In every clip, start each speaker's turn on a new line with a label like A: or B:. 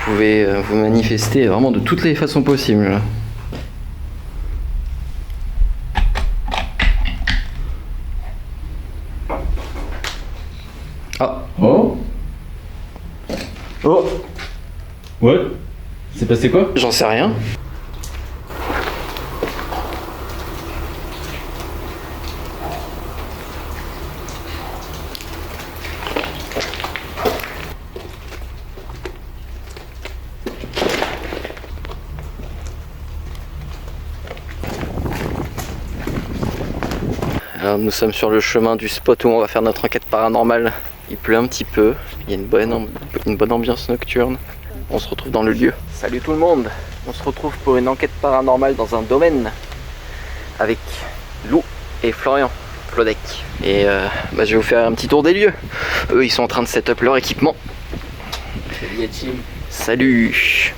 A: pouvez vous manifester vraiment de toutes les façons possibles. Ah.
B: Oh.
A: Oh.
B: Ouais. C'est passé quoi?
A: J'en sais rien. Alors nous sommes sur le chemin du spot où on va faire notre enquête paranormale. Il pleut un petit peu, il y a une bonne ambiance nocturne. On se retrouve dans le lieu. Salut tout le monde, on se retrouve pour une enquête paranormale dans un domaine avec Lou et Florian, Flodec. Et je vais vous faire un petit tour des lieux. Eux ils sont en train de set up leur équipement.
B: Salut la team.
A: Salut.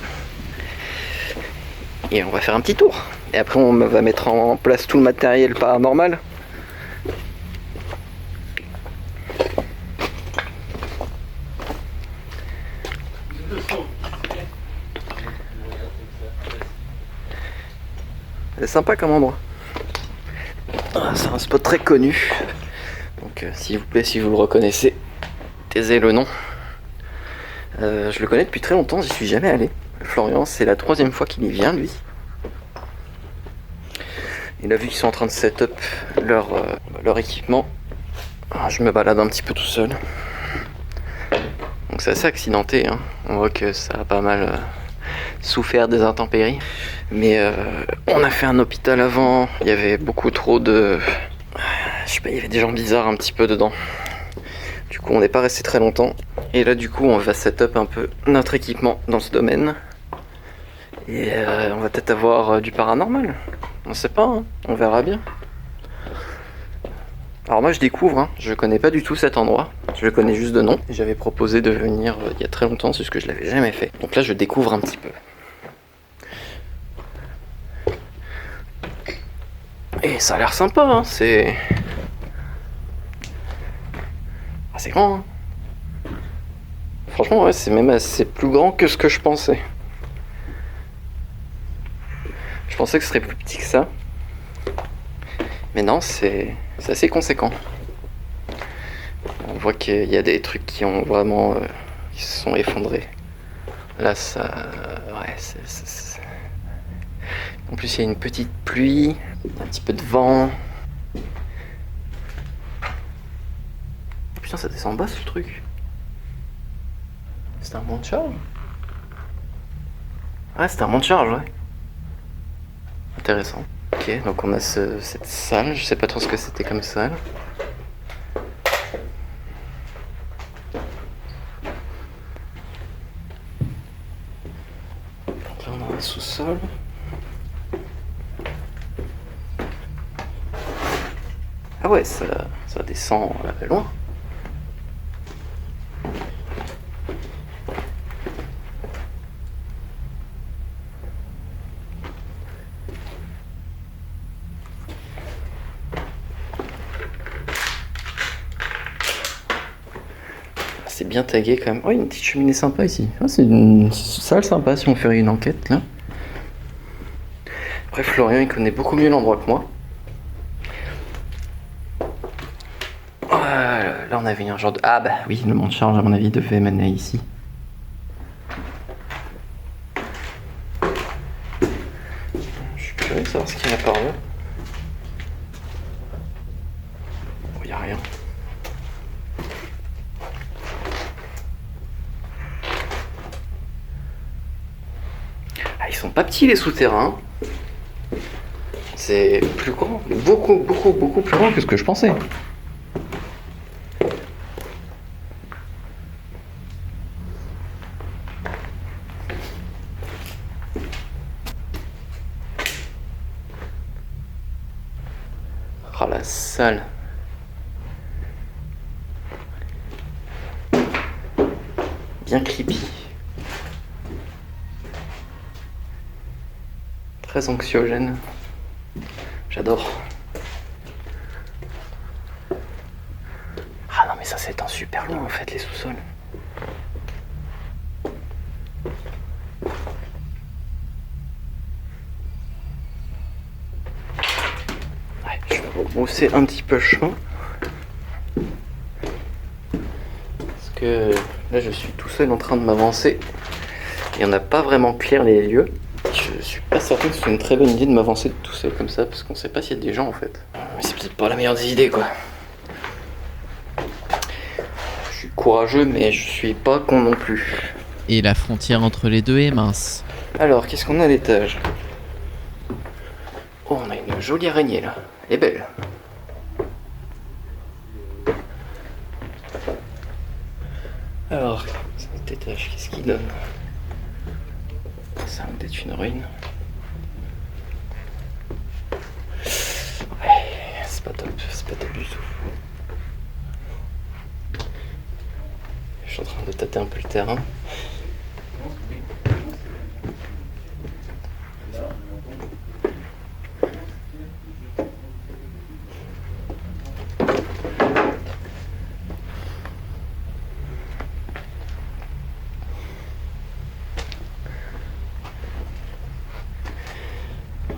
A: Et on va faire un petit tour. Et après on va mettre en place tout le matériel paranormal. C'est sympa comme endroit. C'est un spot très connu. Donc s'il vous plaît, si vous le reconnaissez, taisez le nom. Je le connais depuis très longtemps, j'y suis jamais allé. Florian, c'est la 3e fois qu'il y vient lui. Il a vu qu'ils sont en train de set up leur équipement. Je me balade un petit peu tout seul. Donc c'est assez accidenté, hein. On voit que ça a pas mal souffert des intempéries. Mais on a fait un hôpital avant, il y avait beaucoup trop de... Je sais pas, il y avait des gens bizarres un petit peu dedans. Du coup on n'est pas resté très longtemps. Et là du coup on va set up un peu notre équipement dans ce domaine. Et on va peut-être avoir du paranormal. On sait pas, hein. On verra bien. Alors moi je découvre, hein. Je connais pas du tout cet endroit. Je le connais juste de nom. J'avais proposé de venir il y a très longtemps, c'est ce que je l'avais jamais fait. Donc là je découvre un petit peu. Et ça a l'air sympa, hein. C'est assez grand, hein. Franchement ouais, c'est même assez plus grand que ce que je pensais. Je pensais que ce serait plus petit que ça. Mais non, c'est assez conséquent. On voit qu'il y a des trucs qui ont vraiment... qui se sont effondrés. Là, ça... ouais, En plus, il y a une petite pluie, un petit peu de vent. Putain, ça descend bas, ce truc. C'est un monte charge? Ouais, c'est un monte charge, ouais. Intéressant. Ok, donc on a cette salle, je sais pas trop ce que c'était comme salle. Donc là on a un sous-sol. Ah ouais, ça descend loin. C'est bien tagué quand même. Oh, il y a une petite cheminée sympa ici. Ah, c'est une salle sympa si on fait une enquête là. Après, Florian il connaît beaucoup mieux l'endroit que moi. Oh, là on avait un genre de... Ah bah oui, le monte charge à mon avis devait mener ici. Je suis curieux de savoir ce qu'il y a par là. Oh, il n'y a rien. Ah, ils sont pas petits les souterrains. C'est plus grand, beaucoup plus grand que ce que je pensais. Oh la salle. Bien creepy. Très anxiogène. J'adore. Ah non mais ça s'étend super loin en fait les sous-sols. brousser un petit peu le chemin. Parce que là je suis tout seul en train de m'avancer et on n'a pas vraiment clair les lieux. Je suis pas certain que ce soit une très bonne idée de m'avancer tout seul comme ça parce qu'on sait pas s'il y a des gens en fait. Mais c'est peut-être pas la meilleure des idées quoi. Je suis courageux mais je suis pas con non plus.
C: Et la frontière entre les deux est mince.
A: Alors qu'est-ce qu'on a à l'étage? Oh, on a une jolie araignée là, elle est belle. Alors, cet étage, qu'est-ce qu'il donne? Ça va peut-être une ruine. Ouais, c'est pas top du tout. Je suis en train de tâter un peu le terrain.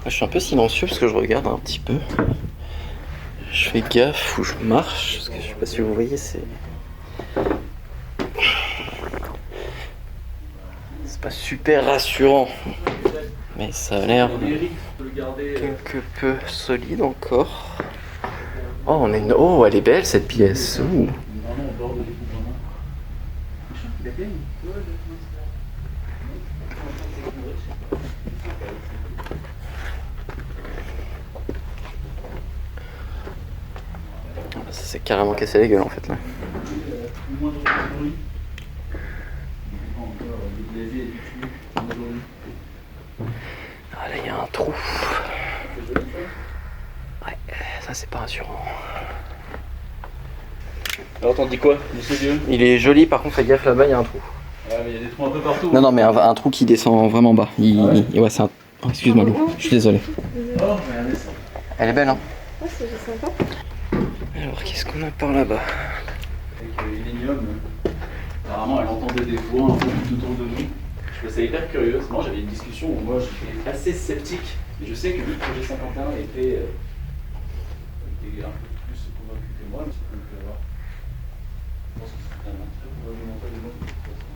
A: Je suis un peu silencieux parce que je regarde un petit peu. Je fais gaffe où je marche parce que je sais pas si vous voyez, c'est pas super rassurant, mais ça a l'air quelque peu solide encore. Oh, on a une... oh, elle est belle cette pièce. Ouh. Ça s'est carrément cassé la gueule en fait là. Ah là il y a un trou. Ouais, ça c'est pas rassurant.
B: Alors t'en dis quoi de ce lieu?
A: Il est joli par contre, fais gaffe là-bas il y a un trou.
B: Ouais mais il y a des trous un peu partout.
A: Non mais un trou qui descend vraiment bas. Ouais c'est un... oh, excuse-moi Lou, je suis désolé.
B: Oh regardez ça.
A: Elle est belle hein.
D: Ouais, c'est sympa.
A: Alors qu'est-ce qu'on a par là-bas?
B: Avec Illenium, apparemment elle entendait des voix un peu tout autour de nous. Je trouvais ça hyper curieux. Moi j'avais une discussion où moi j'étais assez sceptique. Et je sais que le projet 51 était un peu plus convaincu que moi, mais c'est comme tu vas voir. Je pense que c'est finalement très probablement pas des mots de toute façon.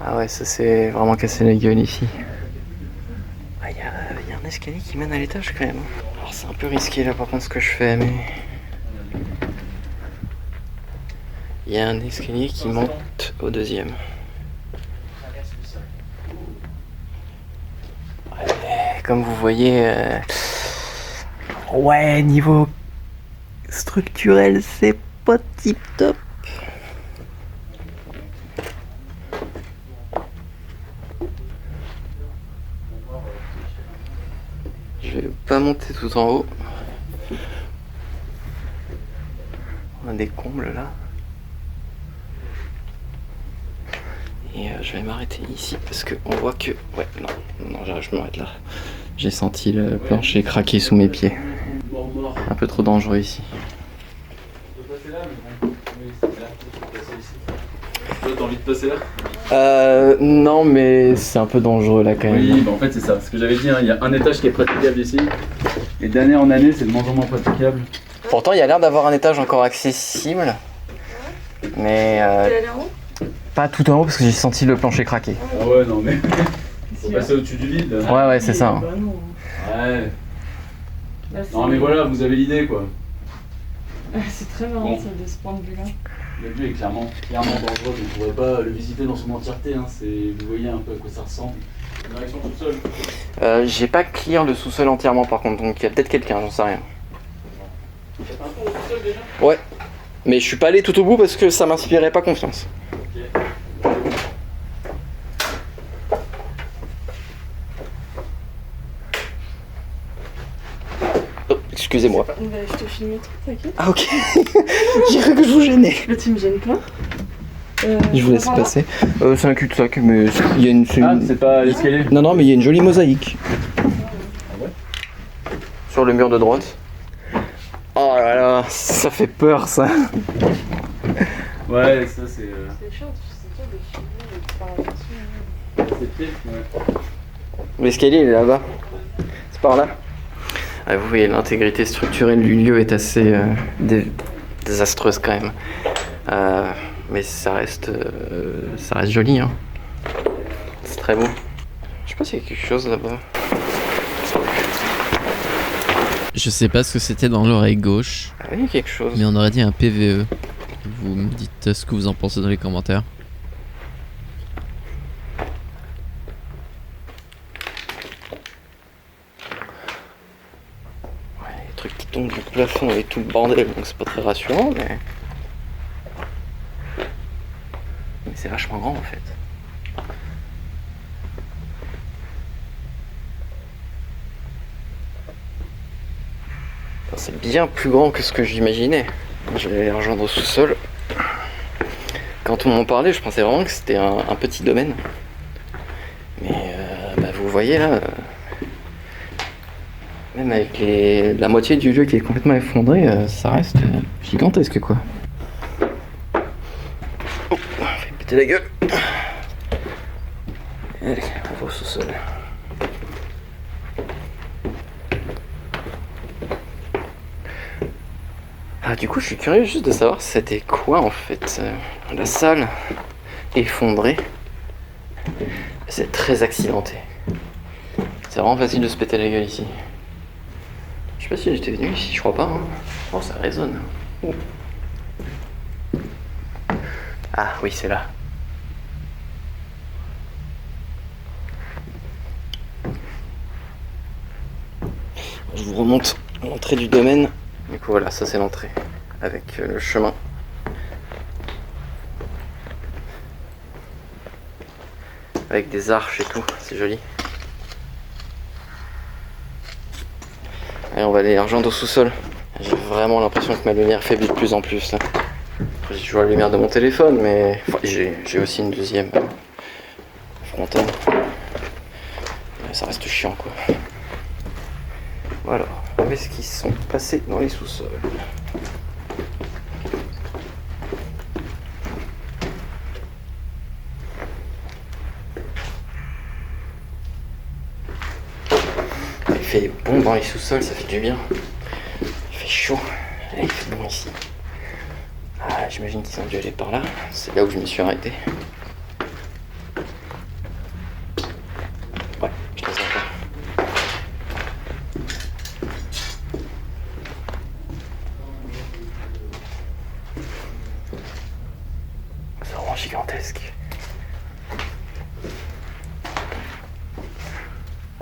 A: Ah ouais, ça s'est vraiment cassé la gueule ici. Ah, il y a un escalier qui mène à l'étage quand même. Alors c'est un peu risqué là par contre ce que je fais, mais... il y a un escalier qui monte au deuxième. Ouais, comme vous voyez... ouais, niveau structurel, c'est pas tip top. Je vais pas monter tout en haut. On a des combles là. Et je vais m'arrêter ici parce que on voit que... ouais, non, je m'arrête là. J'ai senti le plancher craquer sous mes pieds. Un peu trop dangereux ici.
B: Toi t'as envie de passer là?
A: Non mais c'est un peu dangereux là quand même.
B: Oui, bah en fait c'est ça, ce que j'avais dit, hein, il y a un étage qui est praticable ici, et d'année en année c'est de moins en moins praticable.
A: Pourtant il y a l'air d'avoir un étage encore accessible. Mais
D: T'es allé en haut?
A: pas tout en haut parce que j'ai senti le plancher craquer.
B: Ah ouais non mais, faut passer au-dessus du vide.
A: Ouais c'est ça.
D: Bah non.
B: Ouais,
D: Là, c'est-
B: non mais voilà, vous avez l'idée quoi.
D: C'est très marrant
B: Bon.
D: ça de ce point de vue là.
B: Le lieu est clairement dangereux, vous ne pourrez pas le visiter dans son entièreté, hein. Vous voyez un peu à quoi ça ressemble. Direction sous-sol.
A: J'ai pas clear le sous-sol entièrement par contre, donc il y a peut-être quelqu'un, j'en sais rien.
B: T'as fait un tour au sous-sol déjà?
A: Ouais, mais je suis pas allé tout au bout parce que ça m'inspirait pas confiance.
B: Ok.
A: Oh, excusez-moi.
D: Bah, je te filme tout, t'inquiète.
A: Ah ok, j'ai cru que je vous gênais.
D: Là tu me gênes pas.
A: Je vous laisse
D: par là.
A: passer. C'est un cul-de-sac, mais il y a une...
B: Ah, c'est pas l'escalier?
A: Non, mais il y a une jolie mosaïque.
B: Ah ouais?
A: Sur le mur de droite. Oh là là, ça fait peur ça.
B: Ouais, ça c'est...
D: C'est chiant, c'est toi de filmer et de faire attention.
B: c'est triste, ouais.
A: L'escalier il est là-bas. par là. Ah, vous voyez, l'intégrité structurelle du lieu est assez désastreuse quand même. Mais ça reste joli, hein. C'est très beau. Je sais pas s'il y a quelque chose là-bas.
C: Je sais pas ce que c'était dans l'oreille gauche,
A: Ah oui, il y a quelque chose.
C: mais on aurait dit un PVE. Vous me dites ce que vous en pensez dans les commentaires.
A: Ouais, les trucs qui tombent du plafond et tout le bordel, donc c'est pas très rassurant, mais c'est vachement grand en fait. Enfin, c'est bien plus grand que ce que j'imaginais. Je vais les rejoindre au sous-sol. Quand on m'en parlait, je pensais vraiment que c'était un petit domaine. Mais vous voyez là, même avec la moitié du lieu qui est complètement effondré, ça reste gigantesque quoi. Oh, on fait péter la gueule. Allez, on va au sous-sol. Ah, du coup, je suis curieux juste de savoir c'était quoi en fait la salle effondrée. C'est très accidenté. C'est vraiment facile de se péter la gueule ici. Je sais pas si j'étais venu ici, je crois pas. Hein. Oh, ça résonne. Oh. Ah oui, c'est là. Je vous remonte l'entrée du domaine. Du coup voilà, ça c'est l'entrée, avec le chemin. Avec des arches et tout, c'est joli. Allez, on va aller rejoindre au sous-sol. J'ai vraiment l'impression que ma lumière faiblit de plus en plus. Là. Après, j'ai toujours la lumière de mon téléphone, mais enfin, j'ai aussi une deuxième frontale. Mais ça reste chiant quoi. Voilà, où est-ce qu'ils sont passés dans les sous-sols? Il fait bon dans les sous-sols, ça fait du bien. Il fait chaud, et il fait bon ici. Ah, j'imagine qu'ils ont dû aller par là, c'est là où je me suis arrêté. Ouais, je te sens pas. C'est vraiment gigantesque.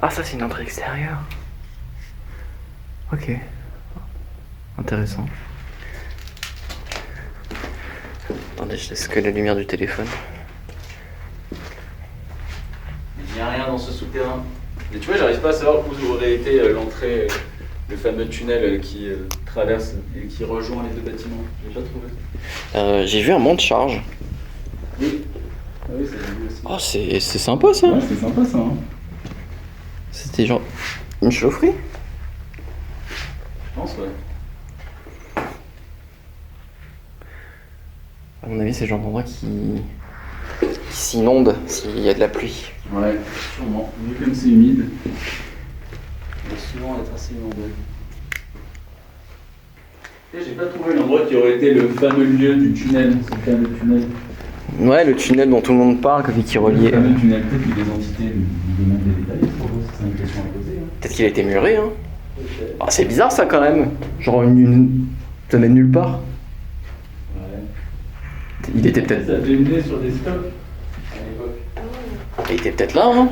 A: Ah, ça c'est une entrée extérieure. Ok. Intéressant. Attendez, je laisse que la lumière du téléphone.
B: Il n'y a rien dans ce souterrain. Mais tu vois, j'arrive pas à savoir où aurait été l'entrée, le fameux tunnel qui traverse et qui rejoint les deux bâtiments. J'ai pas trouvé.
A: J'ai vu un monte charge.
B: Oui. Ah oui, ça j'ai vu aussi.
A: Oh, c'est sympa ça.
B: Ouais, c'est sympa ça. Hein.
A: C'était genre une chaufferie.
B: Je pense, ouais.
A: À mon avis, c'est le genre d'endroit qui s'inonde s'il y a de la pluie.
B: Ouais, sûrement. Vu comme c'est humide, il va souvent être assez inondé. Et j'ai pas trouvé l'endroit qui aurait été le fameux lieu du tunnel, ce fameux tunnel.
A: Ouais, le tunnel dont tout le monde parle, qui reliait.
B: Le fameux tunnel, peut-être que les entités lui demandent des détails pour voir si c'est une question à poser. Hein.
A: Peut-être qu'il a été muré, hein.
B: Peut-être.
A: Ah, c'est bizarre ça quand même. Genre ça mène nulle part.
B: Ouais.
A: Il était peut-être.
B: Ça avait mené sur des stocks à l'époque.
A: Il était peut-être là, hein.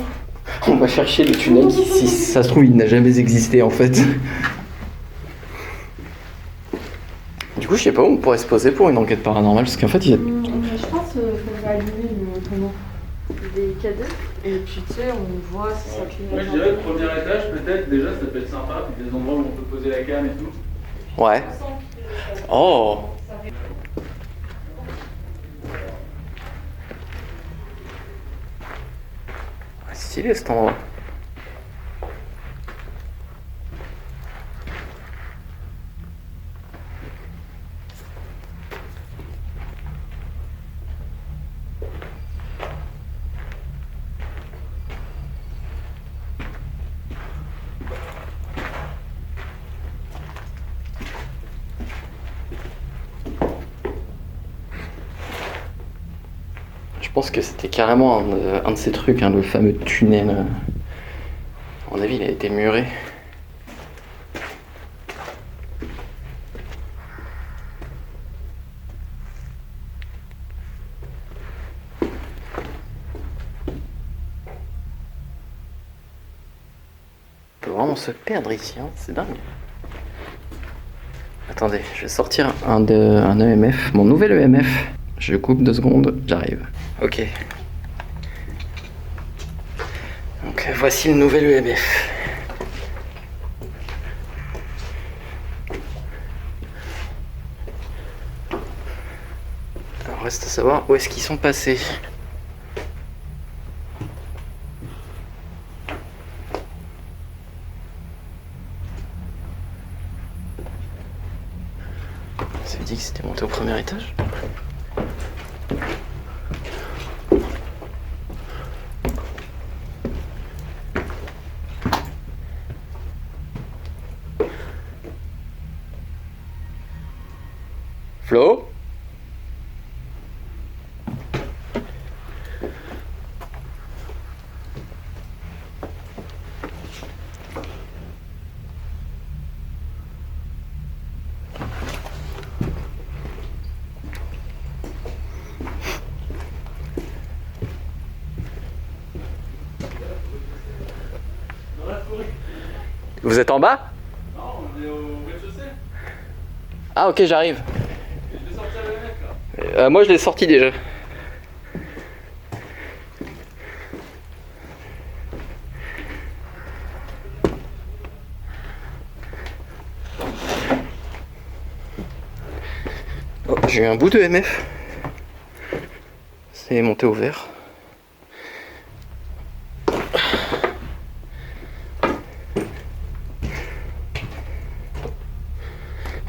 A: On va chercher le tunnel qui, si ça se trouve, il n'a jamais existé en fait. Du coup, je sais pas où on pourrait se poser pour une enquête paranormale, parce qu'en fait, il y a.
D: Je pense qu'il faudrait allumer des cadets et puis tu sais, on voit si ça clignote.
B: Moi je dirais le premier étage, peut-être déjà ça peut être sympa, puis des endroits où on peut poser la cam et tout.
A: Ouais. Oh. Stylé cet endroit. pense que c'était carrément un de ces trucs, hein, le fameux tunnel. À mon avis, il a été muré. On peut vraiment se perdre ici, hein, c'est dingue. Attendez, je vais sortir un EMF, mon nouvel EMF. Je coupe 2 secondes, j'arrive. Ok. Donc voici le nouvel EMF. Alors reste à savoir où est-ce qu'ils sont passés. Ça veut dire que c'était monté au premier étage? Flo? Vous êtes en bas?
B: Non, on est au rez-de-chaussée.
A: Ah ok, j'arrive.
B: Je vais sortir le mec là.
A: Moi je l'ai sorti déjà. Oh, j'ai eu un bout de MF. C'est monté au vert.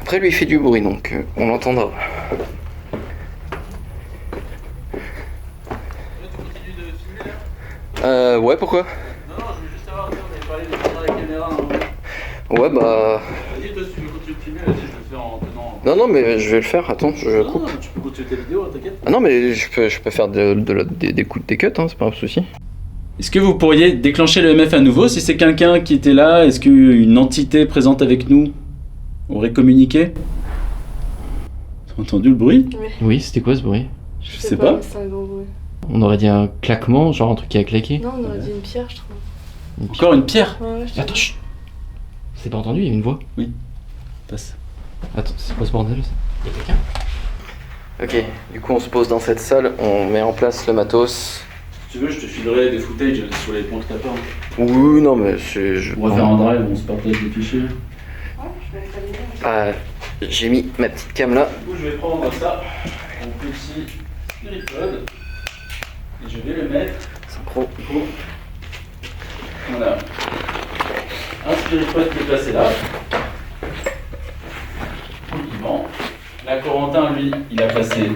A: Après lui il fait du bruit donc on l'entendra.
B: Tu continues de filmer là?
A: Ouais, pourquoi?
B: Non, je voulais juste savoir, on avait parlé de prendre la caméra. Hein.
A: Ouais bah...
B: Vas-y, toi si tu veux continuer de filmer, vas-y, je le fais en tenant.
A: Non mais je vais le faire, attends, je
B: Non,
A: coupe.
B: non, tu peux continuer ta vidéo, t'inquiète.
A: Ah non mais je peux faire des coups des cuts, hein, c'est pas un souci.
B: Est-ce que vous pourriez déclencher le MF à nouveau si c'est quelqu'un qui était là? Est-ce qu'une entité présente avec nous aurait communiqué? T'as entendu le bruit?
C: Oui, c'était quoi ce bruit?
B: Je sais pas.
D: mais c'est un gros bruit.
C: On aurait dit un claquement, genre un truc qui a claqué.
D: Non, on aurait dit une pierre, je trouve.
B: Encore une pierre?
D: Ouais, je te
C: Attends,
D: dis.
C: chut. C'est pas entendu, il y a une voix.
B: Passe.
C: Attends, c'est quoi ce bordel? Il y a quelqu'un?
A: Ok, du coup on se pose dans cette salle, on met en place le matos.
B: Si tu veux, je te filerai des footage sur les points de ta part.
A: Oui, non mais c'est...
B: On va faire un drive, on se partage des fichiers.
D: Ouais, je vais aller.
A: J'ai mis ma petite cam là.
B: Du coup, je vais prendre ça, mon petit SpiritPod, et je vais le mettre
A: Synchro.
B: au... Voilà. Un SpiritPod qui est placé là. Tranquillement. Là, Corentin, lui, il a placé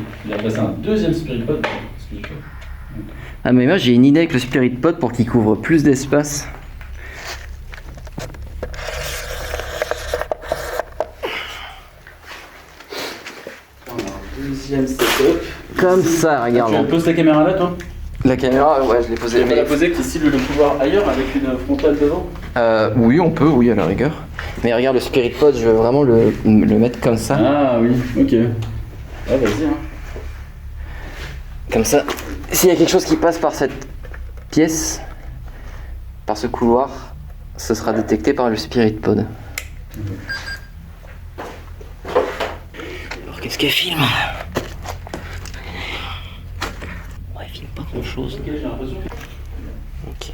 B: un deuxième SpiritPod dans le SpiritPod.
A: Ah mais moi j'ai une idée avec le Spirit Pod pour qu'il couvre plus d'espace.
B: On a un deuxième setup.
A: Comme
B: Ici.
A: ça, regarde.
B: Tu poses ta caméra là, toi?
A: La caméra, ouais je l'ai
B: Tu
A: posée.
B: vas la poser qui cible le couloir ailleurs avec une frontale devant?
A: Oui on peut, oui à la rigueur. Mais regarde le Spirit Pod, je veux vraiment le mettre comme ça.
B: Ah oui, ok. Ah vas-y hein.
A: Comme ça, s'il y a quelque chose qui passe par cette pièce, par ce couloir, ce sera détecté par le Spirit Pod. Alors qu'est-ce qu'elle filme? Ouais, elle filme pas grand chose.
B: Ok, j'ai l'impression.
A: Ok.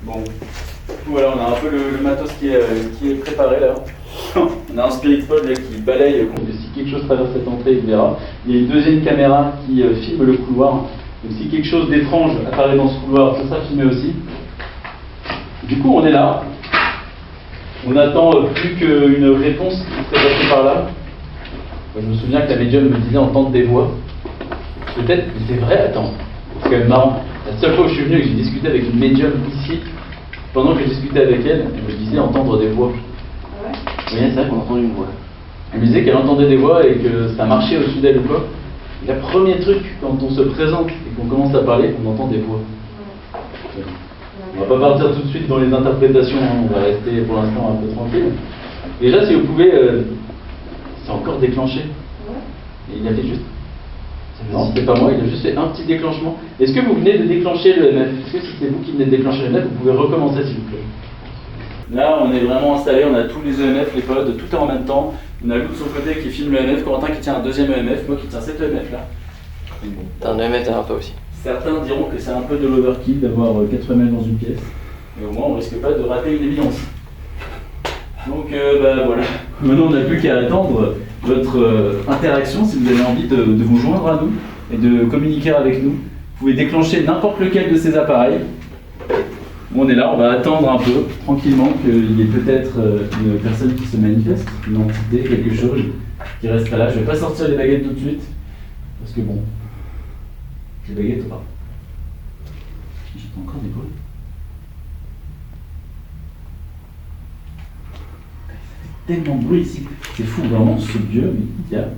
B: Bon. Du coup, voilà, on a un peu le matos qui est préparé là. On a un Spirit Pod là, qui balaye, si quelque chose traverse cette entrée, il verra. Il y a une deuxième caméra qui filme le couloir. Donc si quelque chose d'étrange apparaît dans ce couloir, ça sera filmé aussi. Du coup, on est là. On attend plus qu'une réponse qui serait passée par là. Moi, je me souviens que la médium me disait entendre des voix. Peut-être, mais c'est vrai, attends. C'est quand même marrant. La seule fois où je suis venu et que j'ai discuté avec une médium ici, pendant que je discutais avec elle, elle me disait entendre des voix.
D: Ah ouais?
A: Oui, c'est vrai qu'on entend une voix.
B: Elle me disait qu'elle entendait des voix et que ça marchait au-dessus d'elle ou quoi. Et le premier truc, quand on se présente et qu'on commence à parler, on entend des voix. On va pas partir tout de suite dans les interprétations, hein. On va rester pour l'instant un peu tranquille. Déjà, si vous pouvez, c'est encore déclenché. Et il a fait juste. Non, c'était pas moi, il a juste fait un petit déclenchement. Est-ce que vous venez de déclencher le MF? Est-ce que si c'est vous qui venez de déclencher le MF, vous pouvez recommencer s'il vous plaît? Là, on est vraiment installé, on a tous les EMF, les pods, tout est en même temps. On a Lou de son côté qui filme le EMF, Corentin qui tient un deuxième EMF, moi qui tiens cet EMF là.
A: T'as un EMF derrière toi aussi.
B: Certains diront que c'est un peu de l'overkill d'avoir 4 EMF dans une pièce, mais au moins on risque pas de rater une évidence. Donc voilà, maintenant on n'a plus qu'à attendre votre interaction si vous avez envie de vous joindre à nous et de communiquer avec nous. Vous pouvez déclencher n'importe lequel de ces appareils. On est là, on va attendre un peu, tranquillement, qu'il y ait peut-être une personne qui se manifeste, une entité, quelque chose qui restera là. Je vais pas sortir les baguettes tout de suite, parce que bon, les baguettes ou pas. J'entends encore des bruits. Ça fait tellement de bruit ici, c'est fou vraiment ce lieu, il y a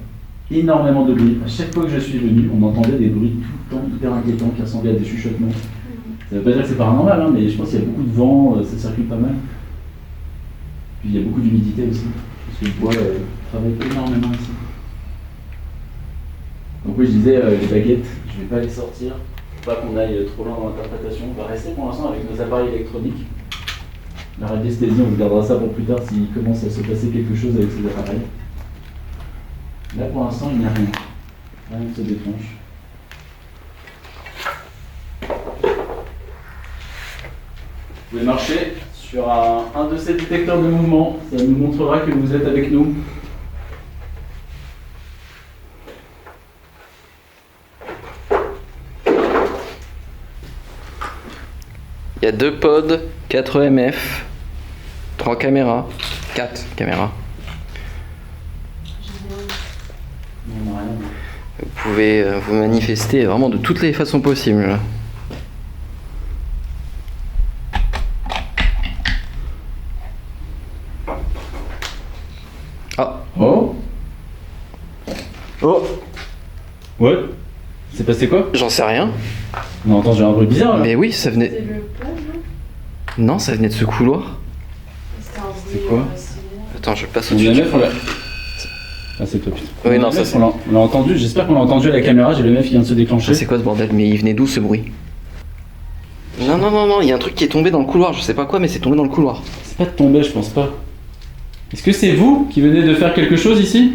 B: énormément de bruit. À chaque fois que je suis venu, on entendait des bruits tout le temps hyper inquiétants qui ressemblaient à des chuchotements. Ça veut pas dire que c'est paranormal, hein, mais je pense qu'il y a beaucoup de vent, ça circule pas mal. Puis il y a beaucoup d'humidité aussi, parce que le bois travaille énormément ici. Donc oui, je disais, les baguettes, je vais pas les sortir, faut pas qu'on aille trop loin dans l'interprétation. On va rester pour l'instant avec nos appareils électroniques. La radiesthésie, on gardera ça pour plus tard s'il commence à se passer quelque chose avec ces appareils. Là pour l'instant, il n'y a rien. Rien ne se déclenche. Vous pouvez marcher sur un de ces détecteurs de mouvement, ça nous montrera que vous êtes avec nous.
A: Il y a 2 pods, 4 EMF, 3 caméras, 4 caméras.
B: Non, on n'a rien.
A: Vous pouvez vous manifester vraiment de toutes les façons possibles. Là. Ah.
B: Oh. Oh. Ouais. C'est passé quoi?
A: J'en sais rien.
B: On a entendu un bruit bizarre là.
A: Mais oui, ça venait...
D: C'est le pont, non?
A: Non, ça venait de ce couloir.
D: C'était un bruit.
B: C'est quoi?
A: Attends, je passe
B: On
A: au-dessus.
B: EMF, on l'a. Ah, c'est toi, putain.
A: Oui, non,
B: On
A: ça,
B: EMF,
A: c'est-
B: on l'a entendu, j'espère qu'on l'a entendu à la caméra, j'ai le MEF qui vient de se déclencher.
A: C'est quoi ce bordel? Mais il venait d'où ce bruit? Non, non, non, non, il y a un truc qui est tombé dans le couloir. Je sais pas quoi, mais c'est tombé dans le couloir.
B: C'est pas de tomber, je pense pas. Est-ce que c'est vous qui venez de faire quelque chose ici?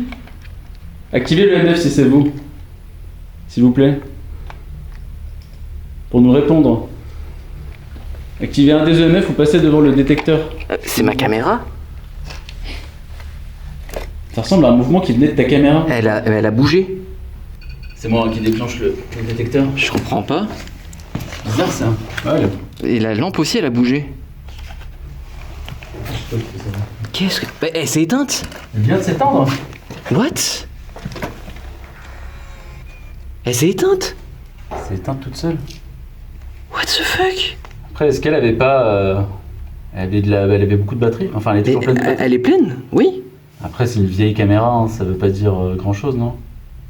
B: Activez le MF si c'est vous. S'il vous plaît. Pour nous répondre. Activez un des EMF ou passez devant le détecteur.
A: C'est ma caméra?
B: Ça ressemble à un mouvement qui venait de ta caméra.
A: Elle a bougé.
B: C'est moi qui déclenche le détecteur.
A: Je comprends pas.
B: Bizarre ça. Ouais,
A: Et la lampe aussi, elle a bougé. Qu'est-ce que... Bah, elle s'est éteinte.
B: elle vient de s'éteindre.
A: What? Elle s'est éteinte.
B: C'est éteinte toute seule.
A: What the fuck?
B: Après, est-ce qu'elle avait pas. Elle avait beaucoup de batterie? Enfin, elle est
A: Mais
B: toujours pleine de batterie.
A: elle est pleine, oui.
B: Après, c'est une vieille caméra, hein, ça veut pas dire grand-chose, non?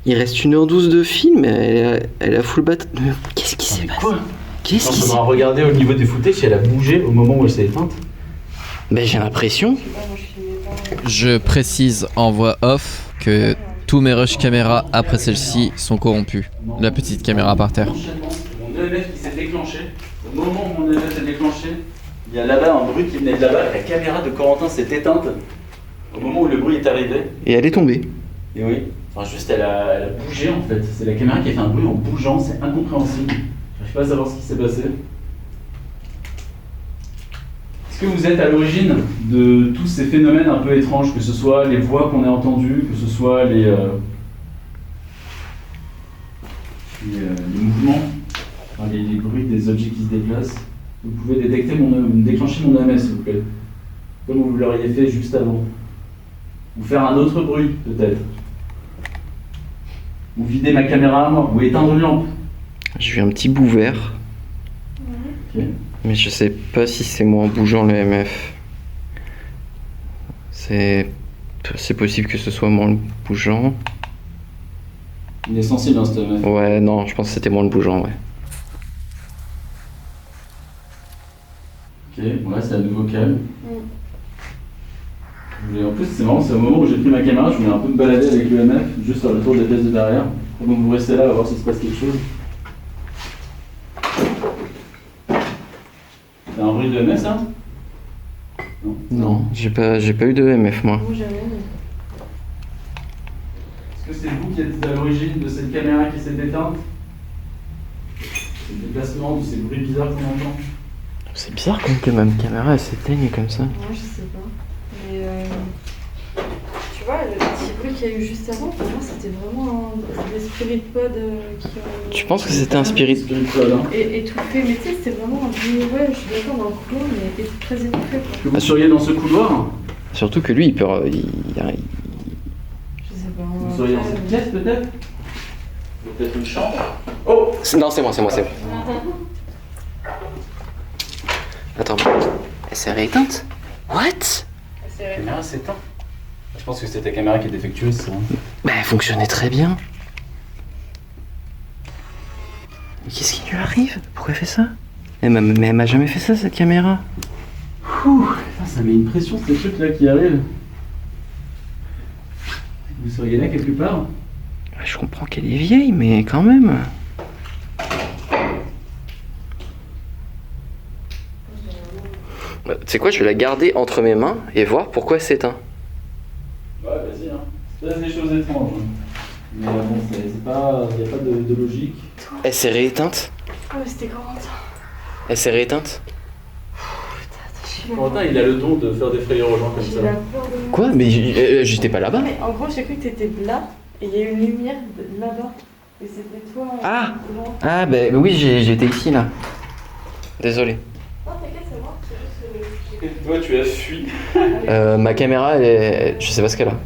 A: Il reste 1h12 de film, elle a full batterie. Qu'est-ce qui s'est passé?
B: Quoi?
A: Qu'est-ce qui
B: On
A: s'est...
B: va regarder au niveau des footages si elle a bougé au moment où elle s'est éteinte.
A: Bah, j'ai l'impression.
D: Je sais pas, moi je filmais pas.
C: Je précise en voix off que tous mes rush caméras après celle-ci sont corrompus. La petite caméra par terre.
B: Mon EMF qui s'est déclenché, au moment où mon EMF s'est déclenché, il y a là-bas un bruit qui venait de là-bas, la caméra de Corentin s'est éteinte au moment où le bruit est arrivé.
A: Et elle est tombée.
B: Et oui, enfin juste elle a bougé en fait, c'est la caméra qui a fait un bruit en bougeant, c'est incompréhensible. J'arrive pas à savoir ce qui s'est passé. Est-ce que vous êtes à l'origine de tous ces phénomènes un peu étranges, que ce soit les voix qu'on a entendues, que ce soit les mouvements, enfin, les bruits des objets qui se déplacent? Vous pouvez déclencher mon EMS s'il vous plaît, comme vous l'auriez fait juste avant. Ou faire un autre bruit peut-être. Ou vider ma caméra à moi, ou éteindre une lampe.
A: J'ai eu un petit bout vert.
B: Ok.
A: Mais je sais pas si c'est moi en bougeant le MF. C'est C'est possible que ce soit moi le bougeant.
B: Il est sensible, hein, cet mec.
A: Ouais, non, je pense que c'était moi le bougeant, ouais.
B: Ok, ouais, c'est à nouveau calme. En plus, c'est marrant, c'est au moment où j'ai pris ma caméra, je voulais un peu me balader avec l'EMF, juste faire le tour des pièces de derrière. Donc vous restez là, à voir s'il se passe quelque chose. C'est un bruit de EMF, ça?
A: Non, j'ai pas eu de EMF, moi.
D: Moi jamais.
B: Est-ce que c'est vous qui êtes à l'origine de cette caméra qui s'est éteinte? C'est le déplacement de ces bruits bizarres qu'on entend?
A: C'est bizarre quand même que ma caméra elle s'éteigne comme ça.
D: Moi je sais pas. Mais tu vois, le petit bruit qu'il y a eu juste avant, pour moi c'était vraiment des spirit pods qui ont.
A: Tu penses que c'était un spirit?
B: Spirituel, hein.
D: Et étouffé, mais tu sais, c'était vraiment un bruit, ouais, je suis d'accord, dans le couloir, mais très étouffé quoi.
B: Que vous seriez dans ce couloir?
A: Surtout que lui, il peut.
D: Je sais pas.
B: Vous seriez dans cette pièce peut-être? Peut-être une chambre? Oh!
A: Non, c'est moi. Attends, elle s'est rééteinte? What?
B: La caméra s'éteint. Je pense que c'était ta caméra qui est défectueuse, ça.
A: Bah, elle fonctionnait très bien. Mais qu'est-ce qui lui arrive? Pourquoi elle fait ça? Mais elle m'a jamais fait ça, cette caméra.
B: Ouh, ça met une pression, ces trucs là qui arrivent. Vous seriez là quelque part?
A: Je comprends qu'elle est vieille, mais quand même. Tu sais quoi, je vais la garder entre mes mains et voir pourquoi elle s'éteint.
B: Ouais, vas-y, hein. C'est pas des choses étranges. Hein. Mais bon, c'est pas. Y a pas de logique.
A: Elle s'est rééteinte?
D: Ah, mais c'était comment ça?
A: Elle s'est rééteinte?
B: Quentin, il a le don de faire des frayeurs aux gens comme
D: J'ai
B: ça.
D: la peur de moi.
A: Quoi? Mais j'étais pas là-bas.
D: Mais en gros, j'ai cru que t'étais là et il y a eu une lumière là-bas. Et c'était toi.
A: Ah!
D: Loin.
A: Ah, bah oui, j'étais ici, là. Désolé.
D: Non, t'inquiète, c'est moi. C'est juste.
B: Toi, tu as fui.
A: Ma caméra, je sais pas ce qu'elle a.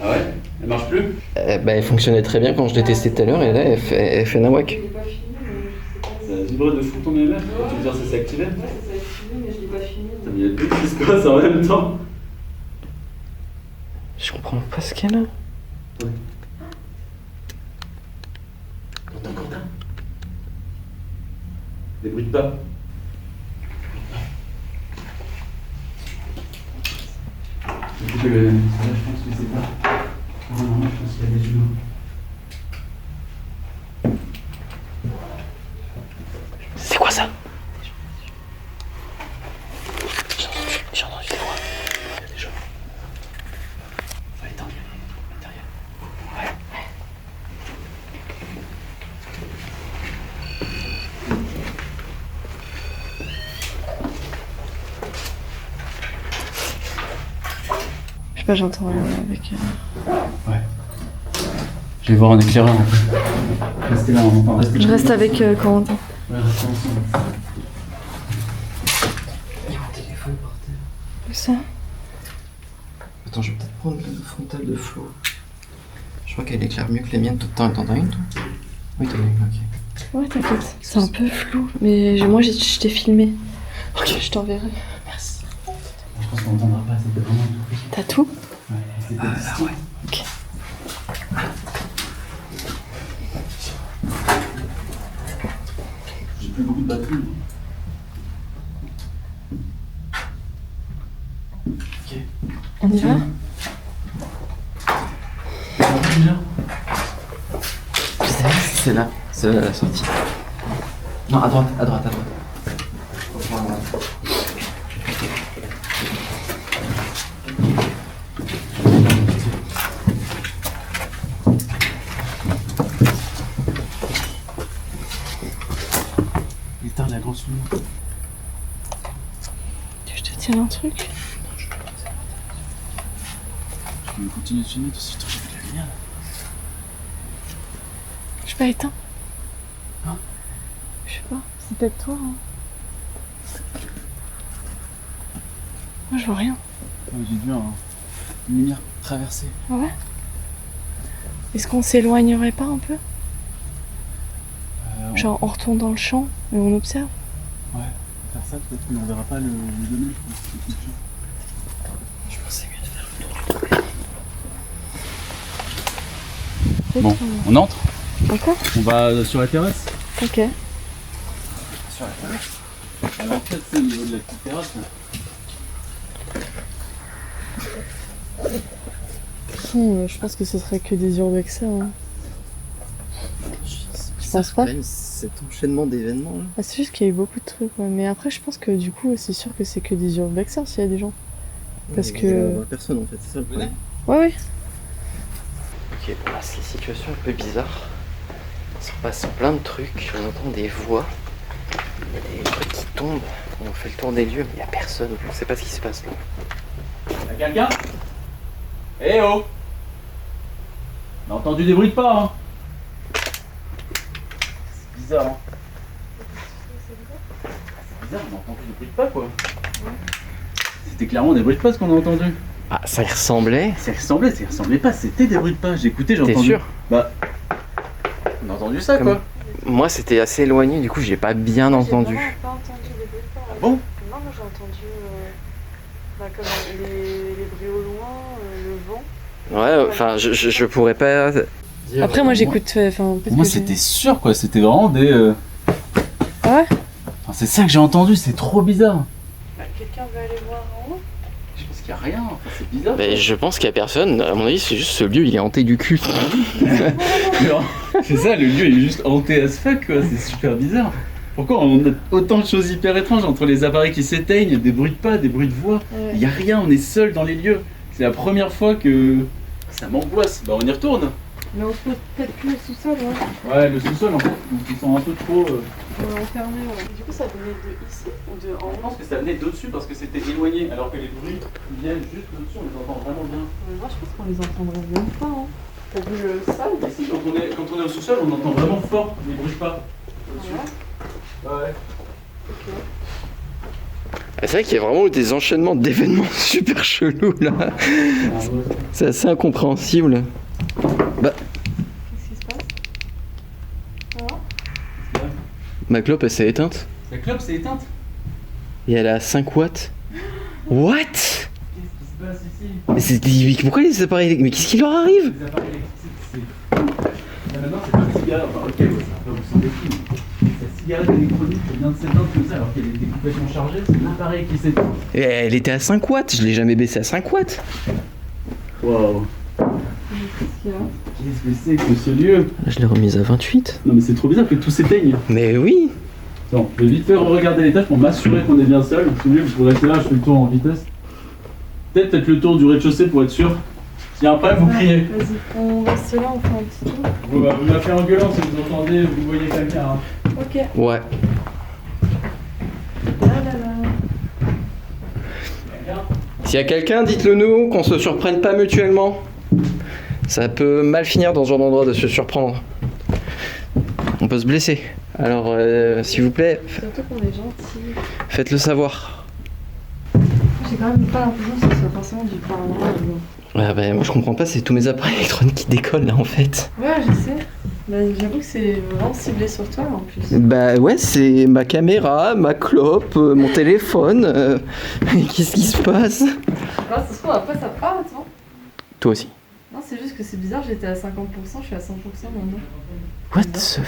B: Ah ouais? Elle marche plus?
A: Bah, elle fonctionnait très bien quand je l'ai testée tout à l'heure et là, elle fait nawak.
D: Je l'ai pas filmé, mais je sais pas.
B: Ça a vibré de fou ton EMF? Tu veux dire ça s'est activé?
D: Ouais, ça s'est activé, mais je l'ai pas filmé.
B: Putain, mais il y a deux qui se passent en même temps.
A: Je comprends pas ce qu'elle a.
B: Quentin. Des bruits de pas. Écoute, là, je pense que c'est pas. Non, je pense qu'il y a des humains.
A: C'est quoi ça? J'ai entendu des voix. Il y a des gens.
B: Ça va éteindre l'intérieur.
D: Je sais pas, j'entends avec.
B: Ouais. Je vais voir un éclaireur. Restez là, restez.
D: Je reste avec Corentin.
B: Ouais, restez ensemble.
A: Il y a mon téléphone par terre.
D: Où ça?
A: Attends, je vais peut-être prendre le frontal de Flo. Je crois qu'elle éclaire mieux que les miennes. T'en as une, toi? Oui, t'en as une, ok.
D: Ouais, t'inquiète. C'est un peu flou, mais moi je t'ai filmé.
A: Ok.
D: Je t'enverrai.
A: Merci.
B: Je pense qu'on n'entendra pas, c'était vraiment tout.
D: T'as tout?
B: Ouais, c'était
A: Ah ouais.
D: Ok.
B: J'ai plus beaucoup de batterie. Ok.
D: On y va?
A: C'est là. C'est là la sortie. Non, à droite, à droite, à droite.
B: Il est tard, la grande souligne.
D: Je te tiens un truc?
B: Je vais continuer de filmer, toi, si je te fais de la lumière là.
D: Je suis pas éteint?
B: Hein?
D: Je sais pas, c'est peut-être toi. Hein. Moi je vois rien.
B: Ouais, j'ai vu une lumière traverser.
D: Ah ouais? Est-ce qu'on s'éloignerait pas un peu? Genre on retourne dans le champ et on observe?
B: Ouais, faire ça peut-être, mais on verra pas le domaine. Je pense.
A: Je pensais mieux de faire le tour du domaine.
D: trop
B: Bon,
D: trop.
B: on entre.
D: Encore?
B: On va sur la terrasse.
D: Ok.
B: Sur la terrasse. Alors en fait, c'est au niveau de la petite terrasse. Là.
D: De toute façon, je pense que ce serait que des urbexers. Hein. Je pense pas.
A: Cet enchaînement d'événements là.
D: Ah, c'est juste qu'il y a eu beaucoup de trucs. Ouais. Mais après, je pense que du coup, c'est sûr que c'est que des urbexers s'il y a des gens. Parce que.
A: Personne en fait, c'est ça le problème.
D: Ouais, ouais.
A: Ok, bon là c'est une situation un peu bizarre. Il se passe plein de trucs, on entend des voix, il y a des trucs qui tombent, on fait le tour des lieux, mais il n'y a personne, on sait pas ce qui se passe là.
B: Y'a quelqu'un? Eh oh! On a entendu des bruits de pas, hein? C'est bizarre, hein? C'est bizarre, on a entendu des bruits de pas, quoi. C'était clairement des bruits de pas ce qu'on a entendu.
A: Ah, ça y ressemblait.
B: Ça ressemblait pas, c'était des bruits de pas. J'ai écouté, j'ai
A: T'es
B: entendu.
A: sûr?
B: Bah, on a entendu ça, quoi.
A: Moi c'était assez éloigné, du coup j'ai pas bien entendu.
D: J'ai vraiment pas entendu les bruits de pas.
B: Bon?
D: Non, moi j'ai entendu comme les bruits au loin, le vent.
A: Ouais, enfin je pourrais pas... dire-
D: Après, moi j'écoute. Enfin,
B: Pour moi, c'était sûr, quoi. C'était vraiment des.
D: Ah ouais?
B: Enfin, c'est ça que j'ai entendu, c'est trop bizarre.
D: Bah, quelqu'un veut aller voir en haut?
B: Je pense qu'il y a rien, enfin, c'est bizarre.
A: Mais je pense qu'il y a personne, à mon avis c'est juste ce lieu, il est hanté du cul.
B: C'est ça, le lieu il est juste hanté as fuck, quoi. C'est super bizarre. Pourquoi on a autant de choses hyper étranges entre les appareils qui s'éteignent, des bruits de pas, des bruits de voix?
D: Ouais.
B: Il y a rien, on est seul dans les lieux. C'est la première fois que ça m'angoisse. Bah on y retourne.
D: Mais on se pose peut-être plus au sous-sol, ouais.
B: Ouais, le sous-sol en fait, donc ils sont un peu trop.
D: On l'a enfermé, ouais. Du coup, ça venait de ici ou de en
B: Je
D: haut?
B: pense que ça venait d'au-dessus parce que c'était éloigné, alors que les bruits viennent juste au-dessus, on les entend vraiment bien.
D: Moi, je pense qu'on les entendrait même pas, hein. T'as vu le sol?
B: Ici, quand on est au sous-sol, on entend vraiment fort les bruits de pas. Au-dessus.
D: Ouais.
B: Ouais.
D: Ok.
A: C'est vrai qu'il y a vraiment des enchaînements d'événements super chelous là. C'est assez incompréhensible. Bah,
D: Qu'est-ce qui se passe? Ça va?
A: ma clope elle s'est éteinte
B: La clope s'est éteinte.
A: et elle est à 5 watts. What?
B: Qu'est-ce qui se passe ici?
A: Mais pourquoi les appareils... Mais qu'est-ce qui leur arrive?
B: Les appareils électriques, c'est. Là maintenant, c'est pas une cigarette. Enfin, ok, ouais, ça va vous sembler fou. Mais la cigarette électronique qui vient de s'éteindre comme ça alors qu'elle était complètement chargée, c'est l'appareil qui s'éteint.
A: Et elle était à 5 watts, je l'ai jamais baissé à 5 watts.
B: Waouh.
D: Qu'est-ce qu'il y a?
B: Qu'est-ce que c'est que ce lieu?
A: Je l'ai remise à 28.
B: Non, mais c'est trop bizarre que tout s'éteigne.
A: Mais oui.
B: Attends, je vais vite faire regarder l'étage pour m'assurer qu'on est bien seul. Si vous voulez, vous pourrez rester là, je fais le tour en vitesse. Peut-être faites le tour du rez-de-chaussée pour être sûr. S'il y a un problème, vous criez.
D: Vas-y, on reste là, on fait un petit tour.
B: Vous m'appelez en gueulant si vous entendez, vous voyez quelqu'un. Hein.
D: Ok.
A: Ouais.
D: Là, là, là.
B: Quelqu'un?
A: S'il y a quelqu'un, dites-le nous, qu'on se surprenne pas mutuellement. Ça peut mal finir dans ce genre d'endroit de se surprendre. On peut se blesser. Alors, s'il vous plaît,
D: Surtout qu'on est gentil.
A: faites-le savoir.
D: J'ai quand même pas l'impression que ce soit forcément du paranormal.
A: Ouais, bah, moi je comprends pas, c'est tous mes appareils électroniques qui décollent là en fait.
D: Ouais, je sais. Bah, j'avoue que c'est vraiment ciblé sur toi en plus.
A: Bah ouais, c'est ma caméra, ma clope, mon téléphone. Qu'est-ce qui se passe?
D: Ah, ça se trouve, après ça. Ah, attends.
A: Toi aussi.
D: Non, c'est juste que c'est bizarre, j'étais à 50%, je suis à 100% maintenant.
A: What the...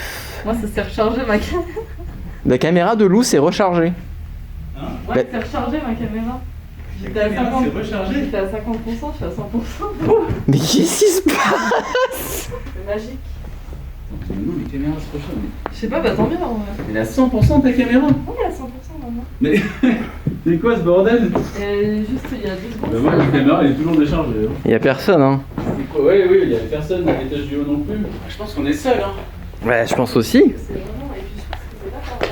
D: Moi, ça s'est rechargé ma caméra.
A: La caméra de Lou s'est rechargée.
B: Hein?
D: Ouais, c'est rechargé ma caméra. J'étais à 50%.
B: C'est rechargé.
D: J'étais à 50%, je suis à 100%.
A: Mais qu'est-ce qui se passe?
D: C'est magique.
B: Maintenant, les caméras se rechargent.
D: Je sais pas, bah tant mieux en vrai.
B: Elle est à 100% ta caméra?
D: Oui, à 100% maintenant.
B: Mais c'est quoi ce bordel?
D: Juste il y a 2 secondes.
B: Bah moi, la caméra elle est toujours déchargée. Hein.
A: Y a personne, hein.
B: C'est quoi? Ouais, oui, il y a personne à l'étage du haut non plus. Je pense qu'on est seul, hein.
A: Ouais, je pense aussi.
D: C'est vraiment. Et puis je pense que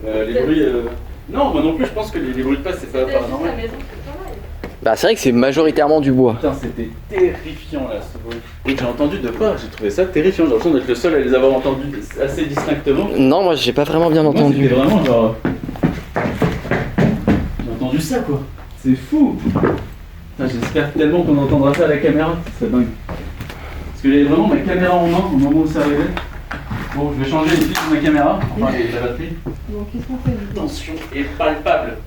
D: c'est là par
B: Les bruits. Non, moi non plus, je pense que les bruits de passe, c'est pas
D: juste la
B: paranormal.
D: maison qui est pas mal.
A: Bah c'est vrai que c'est majoritairement du bois.
B: Putain, c'était terrifiant là, ce bruit. Et j'ai entendu de pas, j'ai trouvé ça terrifiant. J'ai l'impression d'être le seul à les avoir entendus assez distinctement.
A: Non, moi j'ai pas vraiment bien
B: Moi,
A: entendu.
B: c'était vraiment genre. J'ai entendu ça quoi. C'est fou. Putain, j'espère tellement qu'on entendra ça à la caméra. C'est dingue. Parce que j'avais vraiment ma caméra en main au moment où ça arrivait. Bon, je vais changer les fils de ma caméra, enfin la batterie.
D: Donc qu'est-ce qu'on fait?
B: La tension est palpable.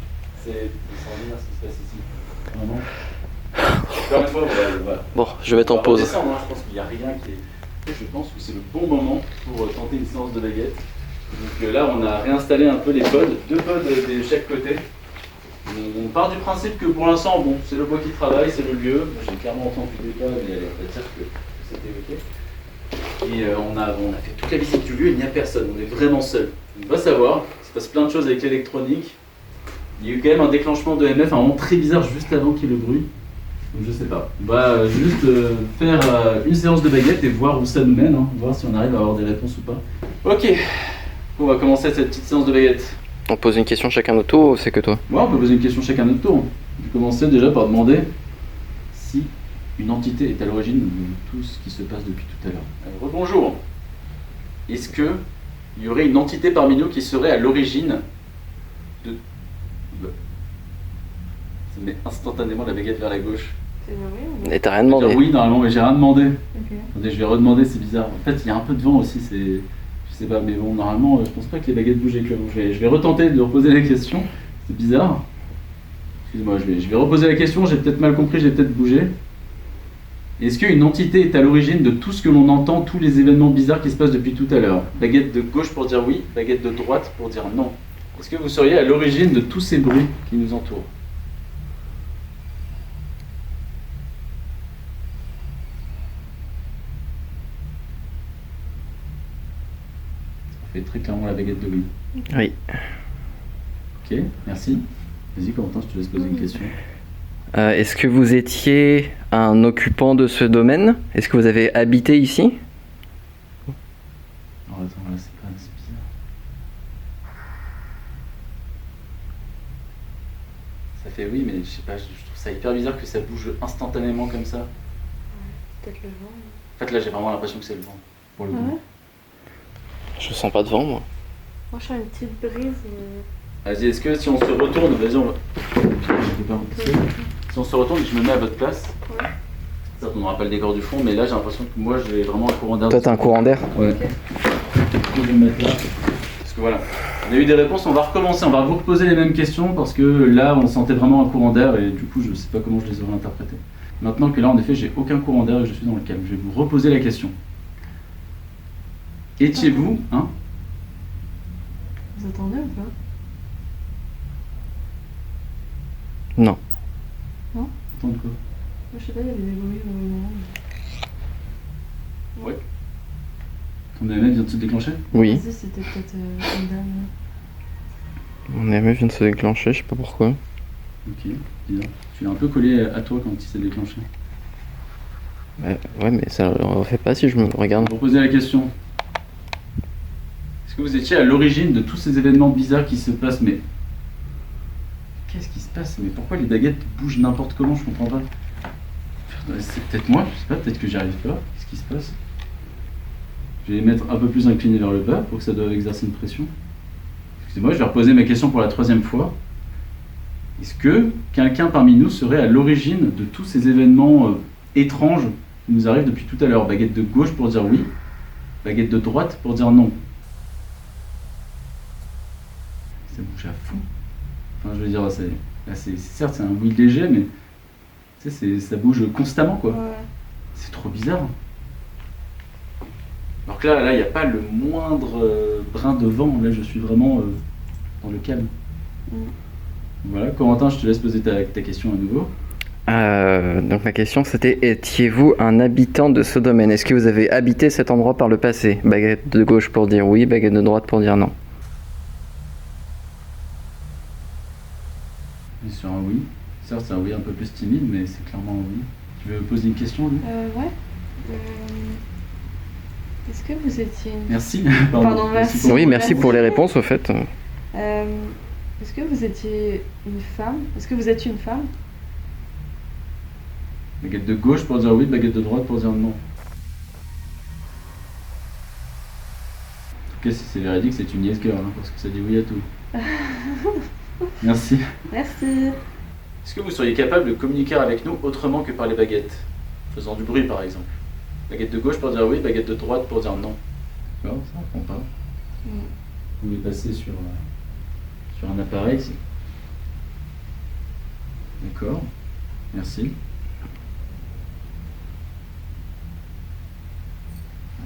B: C'est extraordinaire ce qui se passe ici. Vraiment. Encore une fois, voilà.
A: Bon, je vais mettre
B: On
A: en
B: va
A: pause.
B: redescendre, hein. Je pense qu'il n'y a rien qui est. Je pense que c'est le bon moment pour tenter une séance de baguette. Donc là, on a réinstallé un peu les pods, 2 pods de chaque côté. On part du principe que pour l'instant, bon, c'est le bois qui travaille, c'est le lieu. J'ai clairement entendu des pas, mais on va dire que c'était ok. Et on a fait toute la visite du lieu, il n'y a personne, on est vraiment seul. On va savoir, il se passe plein de choses avec l'électronique. Il y a eu quand même un déclenchement de MF, un moment très bizarre juste avant qu'il y ait le bruit. Donc je sais pas. On va juste faire une séance de baguette et voir où ça nous mène, hein. Voir si on arrive à avoir des réponses ou pas. Ok, on va commencer cette petite séance de baguette.
A: On pose une question chacun notre tour ou c'est que toi?
B: Ouais, on peut poser une question chacun à notre tour. Je vais commencer déjà par demander si une entité est à l'origine de tout ce qui se passe depuis tout à l'heure. Rebonjour. Est-ce que il y aurait une entité parmi nous qui serait à l'origine de... Ça met instantanément la baguette vers la gauche.
D: C'est vrai ou
A: Et t'as rien demandé?
B: Oui, normalement, mais j'ai rien demandé.
D: Ok.
B: Attendez, je vais redemander, c'est bizarre. En fait, il y a un peu de vent aussi, c'est... Je sais pas, mais bon, normalement, je pense pas que les baguettes bougent avec le vent. Je vais retenter de reposer la question. C'est bizarre. Excusez-moi, je vais reposer la question, j'ai peut-être mal compris, j'ai peut-être bougé. Est-ce qu'une entité est à l'origine de tout ce que l'on entend, tous les événements bizarres qui se passent depuis tout à l'heure? Baguette de gauche pour dire oui, baguette de droite pour dire non. Est-ce que vous seriez à l'origine de tous ces bruits qui nous entourent? Ça fait très clairement la baguette de oui.
A: Oui.
B: Ok, merci. Vas-y, Corentin, je te laisse poser une question.
A: Est-ce que vous étiez un occupant de ce domaine? Est-ce que vous avez habité ici?
B: Alors attends, là, c'est bizarre. Ça fait oui, mais je sais pas, je trouve ça hyper bizarre que ça bouge instantanément comme ça.
D: Peut-être le vent.
B: En fait, là, j'ai vraiment l'impression que c'est le vent, pour le coup.
D: Ouais.
A: Je sens pas de vent, moi.
D: Moi, je sens une petite brise.
B: Vas-y, est-ce que si on se retourne, vas-y, on va... Si on se retourne et que je me mets à votre place,
D: Ouais.
B: certes, on n'aura pas le décor du fond, mais là, j'ai l'impression que moi, j'ai vraiment un courant d'air.
A: Toi, t'as un courant d'air?
B: Ouais.
D: Ok.
B: Je vais me mettre là. Parce que voilà, on a eu des réponses, on va recommencer, on va vous reposer les mêmes questions parce que là, on sentait vraiment un courant d'air et du coup, je sais pas comment je les aurais interprétées. Maintenant que là, en effet, j'ai aucun courant d'air et je suis dans le calme, je vais vous reposer la question. Étiez-vous, hein?
D: Vous attendez ou pas?
A: Non.
B: Attends quoi?
D: Moi, je sais pas, il y avait des bruits au moment.
B: Ouais. Ton EMF vient de se déclencher?
A: Oui.
D: Vas-y, c'était peut-être une dame.
A: Mon EMF vient de se déclencher, je sais pas pourquoi.
B: Ok, bizarre. Tu es un peu collé à toi quand il s'est déclenché.
A: Ouais, mais ça le refait pas si je me regarde.
B: Pour poser la question. Est-ce que vous étiez à l'origine de tous ces événements bizarres qui se passent? Mais qu'est-ce qui se passe? Mais pourquoi les baguettes bougent n'importe comment? Je comprends pas. C'est peut-être moi, je sais pas, peut-être que j'y arrive pas. Qu'est-ce qui se passe? Je vais les mettre un peu plus inclinés vers le bas pour que ça doive exercer une pression. Excusez-moi, je vais reposer ma question pour la 3e fois. Est-ce que quelqu'un parmi nous serait à l'origine de tous ces événements étranges qui nous arrivent depuis tout à l'heure? Baguette de gauche pour dire oui, baguette de droite pour dire non. Ça bouge à fond. Enfin, je veux dire, là, certes, c'est un oui léger, mais tu sais, ça bouge constamment, quoi.
D: Ouais.
B: C'est trop bizarre. Alors que là, il n'y a pas le moindre brin de vent. Là, je suis vraiment dans le calme. Voilà, Corentin, je te laisse poser ta question à nouveau.
A: Donc ma question c'était, étiez-vous un habitant de ce domaine? Est-ce que vous avez habité cet endroit par le passé? Baguette de gauche pour dire oui, baguette de droite pour dire non.
B: On est sur un oui. Certes, c'est un oui un peu plus timide, mais c'est clairement un oui. Tu veux poser une question, lui?
D: Ouais. Est-ce que vous étiez une...
B: Merci.
D: Pardon, merci.
A: Oui, merci pour les réponses au fait.
D: Est-ce que vous étiez une femme? Est-ce que vous êtes une femme?
B: Baguette de gauche pour dire oui, baguette de droite pour dire non. En tout cas, si c'est véridique, c'est une yes girl, hein, parce que ça dit oui à tout. Merci.
D: Merci.
B: Est-ce que vous seriez capable de communiquer avec nous autrement que par les baguettes? Faisant du bruit, par exemple. Baguette de gauche pour dire oui, baguette de droite pour dire non. D'accord, ça répond pas. Vous pouvez passer sur un appareil ici. D'accord, merci.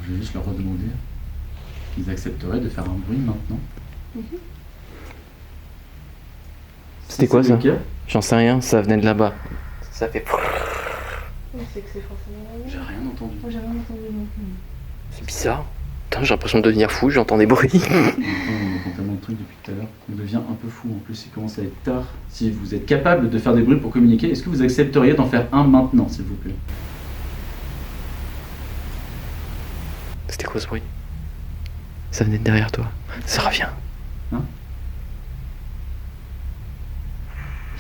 B: je vais juste leur redemander qu'ils accepteraient de faire un bruit maintenant.
A: C'était quoi ça?
B: le cas,
A: J'en sais rien, ça venait de là-bas. Ça fait...
D: C'est que c'est forcément la
B: j'ai
D: même.
B: rien entendu.
D: Moi j'ai rien entendu non plus.
A: C'est bizarre. Putain, j'ai l'impression de devenir fou, j'entends des bruits.
B: On entend tellement de trucs depuis tout à l'heure. On devient un peu fou. En plus, il commence à être tard. Si vous êtes capable de faire des bruits pour communiquer, est-ce que vous accepteriez d'en faire un maintenant, s'il vous plaît?
A: C'était quoi ce bruit? Ça venait de derrière toi. Ça revient.
B: Hein?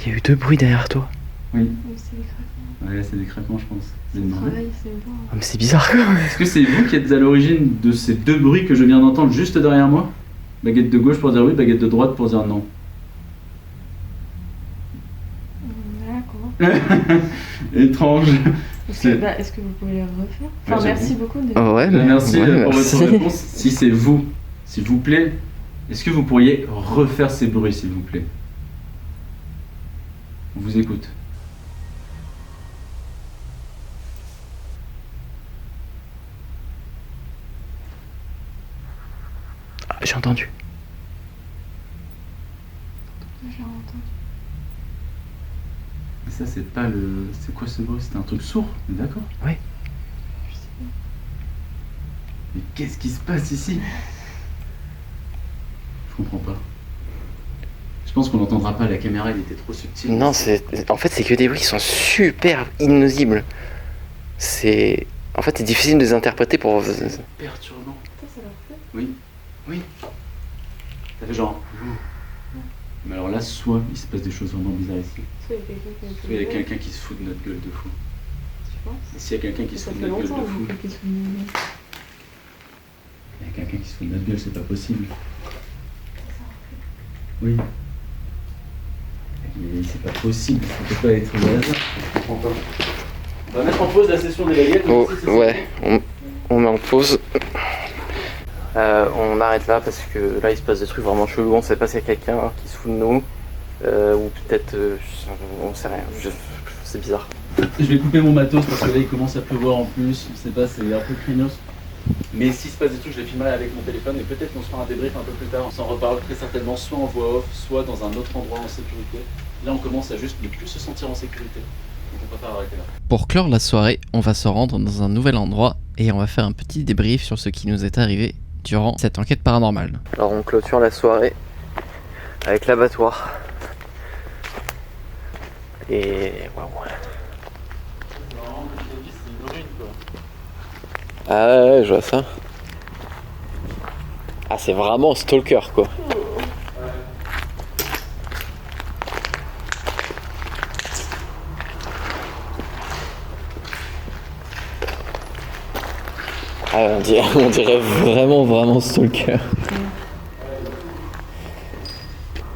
A: Il y a eu 2 bruits derrière toi.
B: Oui.
D: Oui, c'est des craquements.
B: Ouais, c'est des craquements, je pense. Vous avez
D: Le
B: demandé.
D: travail, c'est bon.
A: Ah, mais c'est bizarre quoi.
B: Est-ce que c'est vous qui êtes à l'origine de ces 2 bruits que je viens d'entendre juste derrière moi? Baguette de gauche pour dire oui, baguette de droite pour dire non.
D: D'accord.
B: Étrange.
D: Est-ce que vous pouvez les refaire? Enfin,
B: Ouais,
D: merci
B: j'avoue.
D: beaucoup.
A: Oh ouais,
B: Merci
A: ouais,
B: pour
A: merci.
B: votre réponse. Si c'est vous, s'il vous plaît, est-ce que vous pourriez refaire ces bruits, s'il vous plaît? On vous écoute.
A: Ah, j'ai entendu.
D: J'ai entendu.
B: Mais ça, c'est pas le. C'est quoi ce bruit? C'était un truc sourd, on est d'accord?
A: Oui.
D: Je sais pas.
B: Mais qu'est-ce qui se passe ici? Je comprends pas. Je pense qu'on n'entendra pas, la caméra elle était trop subtile.
A: Non, en fait, c'est que des bruits qui sont super inaudibles. C'est... En fait, c'est difficile de les interpréter pour...
B: C'est perturbant.
D: Ça leur fait.
B: Oui, oui. Ça fait genre. Mais alors là, soit il se passe des choses vraiment bizarres ici,
D: Soit il y a quelqu'un qui
B: soit il y a quelqu'un qui se fout de notre gueule de fou.
D: Tu penses?
B: Et s'il y a quelqu'un qui se
D: Ça
B: fout
D: fait
B: de notre gueule
D: longtemps
B: de fou,
D: qu'ils se foutent de nous.
B: il y a quelqu'un qui se fout de notre gueule, c'est pas possible. Oui. Mais c'est pas possible, ça peut pas être le hasard. Je comprends pas. On va mettre en pause la session des baguettes.
A: Oh, ouais, on met en pause. On arrête là parce que là il se passe des trucs vraiment chelous. On sait pas s'il y a quelqu'un qui se fout de nous ou peut-être on sait rien. C'est bizarre.
B: Je vais couper mon matos parce que là il commence à pleuvoir en plus. Je sais pas, c'est un peu craignos. Mais s'il se passe des trucs, je les filmerai avec mon téléphone et peut-être qu'on se fera un débrief un peu plus tard. On s'en reparle très certainement soit en voix off, soit dans un autre endroit en sécurité. Là on commence à juste ne plus se sentir en sécurité. Donc on préfère arrêter là.
C: Pour clore la soirée, on va se rendre dans un nouvel endroit et on va faire un petit débrief sur ce qui nous est arrivé durant cette enquête paranormale.
A: Alors on clôture la soirée avec l'abattoir. Et ouais. Ah ouais, je vois ça. Ah c'est vraiment stalker quoi. Ah, on dirait vraiment stalker.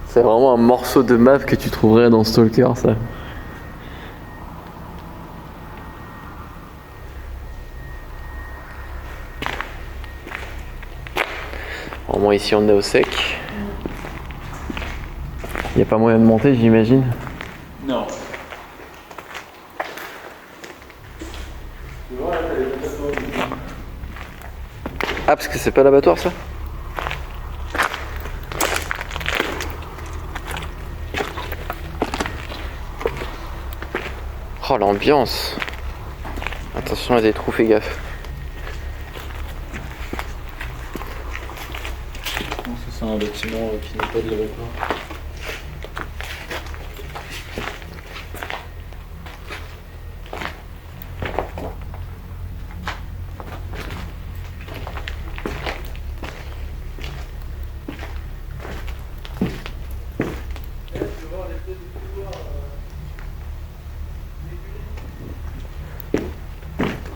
A: C'est vraiment un morceau de map que tu trouverais dans Stalker, ça. Au moins ici on est au sec. Y a pas moyen de monter, j'imagine.
B: Non.
A: Ah, parce que c'est pas l'abattoir ça? Oh l'ambiance. Attention, il y a des trous, fais gaffe.
B: Je pense que c'est un bâtiment qui n'est pas de l'aéroport.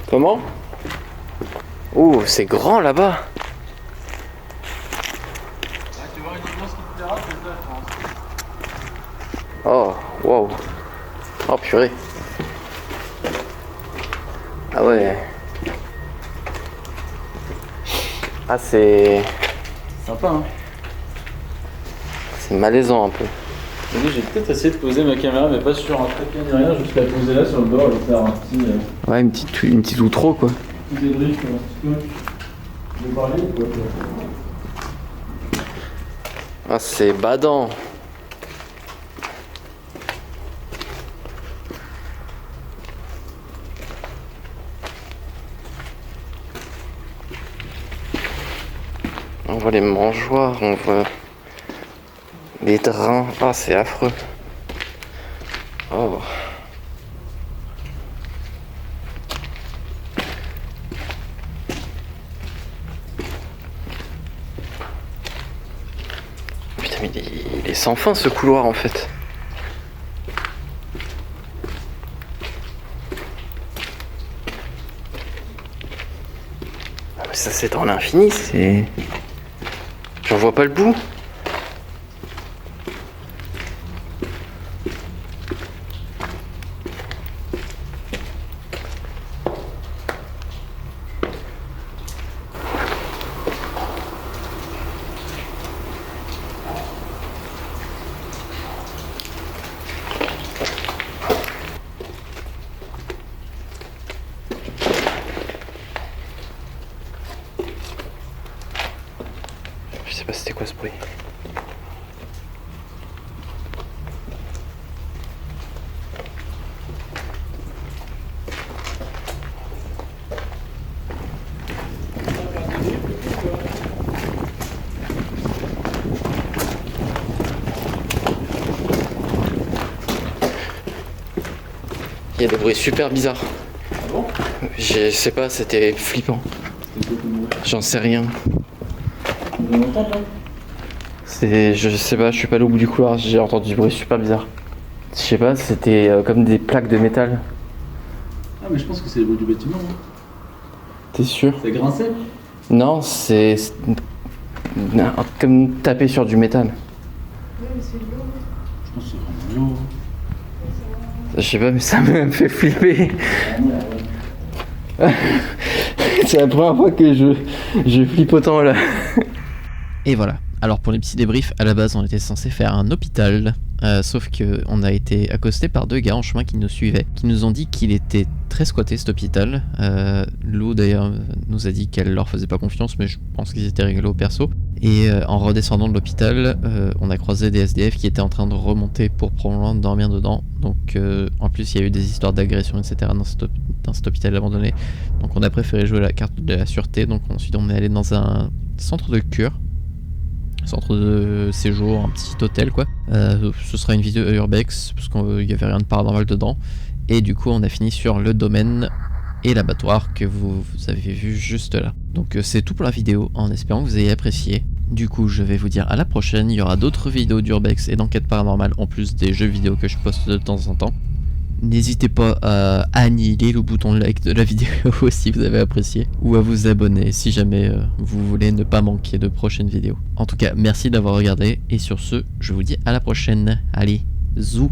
A: Comment? Ouh, c'est grand là-bas.
B: Tu vois une ambiance qui te plaira, c'est ça, je pense.
A: Oh, wow. Oh purée. Ah ouais. Ah c'est...
B: Sympa, hein.
A: C'est malaisant un peu.
B: J'ai peut-être essayé de poser ma caméra, mais pas sur un trépied ni rien, juste la poser là sur le bord et faire un petit
A: Ouais, une petite outro quoi.
B: débrief sur un petit truc. veux parler ou quoi?
A: Ah, c'est badant. On voit les mangeoires, on voit les drains. Ah, c'est affreux. Oh. Putain, mais il est sans fin ce couloir en fait. Ah, mais ça s'étend à l'infini, c'est... J'en vois pas le bout. Je sais pas c'était quoi ce bruit. Il y a des bruits super bizarres.
B: Ah bon?
A: Je sais pas, c'était flippant.
B: C'était quoi comme bruit?
A: J'en sais rien.
B: On vient d'entendre là?
A: Je sais pas, je suis pas allé au bout du couloir, j'ai entendu du bruit super bizarre. Je sais pas, c'était comme des plaques de métal.
B: Ah mais je pense que c'est le bruit du bâtiment. Hein.
A: T'es sûr?
B: Ça grinçait?
A: Non, c'est comme taper sur du métal.
D: Ouais, mais c'est lourd.
B: Je pense que c'est vraiment lourd.
A: Je sais pas, mais ça me fait flipper.
B: Ouais.
C: C'est la première fois que je flippe autant là. Et voilà. Alors pour les petits débriefs, à la base on était censé faire un hôpital, sauf que on a été accosté par deux gars en chemin qui nous suivaient, qui nous ont dit qu'il était très squatté cet hôpital. Lou d'ailleurs nous a dit qu'elle leur faisait pas confiance, mais je pense qu'ils étaient rigolos perso. Et en redescendant de l'hôpital, on a croisé des SDF qui étaient en train de remonter pour probablement dormir dedans. Donc en plus il y a eu des histoires d'agression etc. dans cet hôpital abandonné. Donc on a préféré jouer la carte de la sûreté. Donc ensuite on est allé dans un centre de cure. Centre de séjour, un petit hôtel quoi. Ce sera une vidéo urbex parce qu'il n'y avait rien de paranormal dedans. Et du coup on a fini sur le domaine et l'abattoir que vous avez vu juste là. Donc c'est tout pour la vidéo en espérant que vous ayez apprécié. Du coup je vais vous dire à la prochaine, il y aura d'autres vidéos d'urbex et d'enquête paranormale en plus des jeux vidéo que je poste de temps en temps. N'hésitez pas à annihiler le bouton de like de la vidéo si vous avez apprécié, ou à vous abonner si jamais vous voulez ne pas manquer de prochaines vidéos. En tout cas, merci d'avoir regardé, et sur ce, je vous dis à la prochaine. Allez, zou!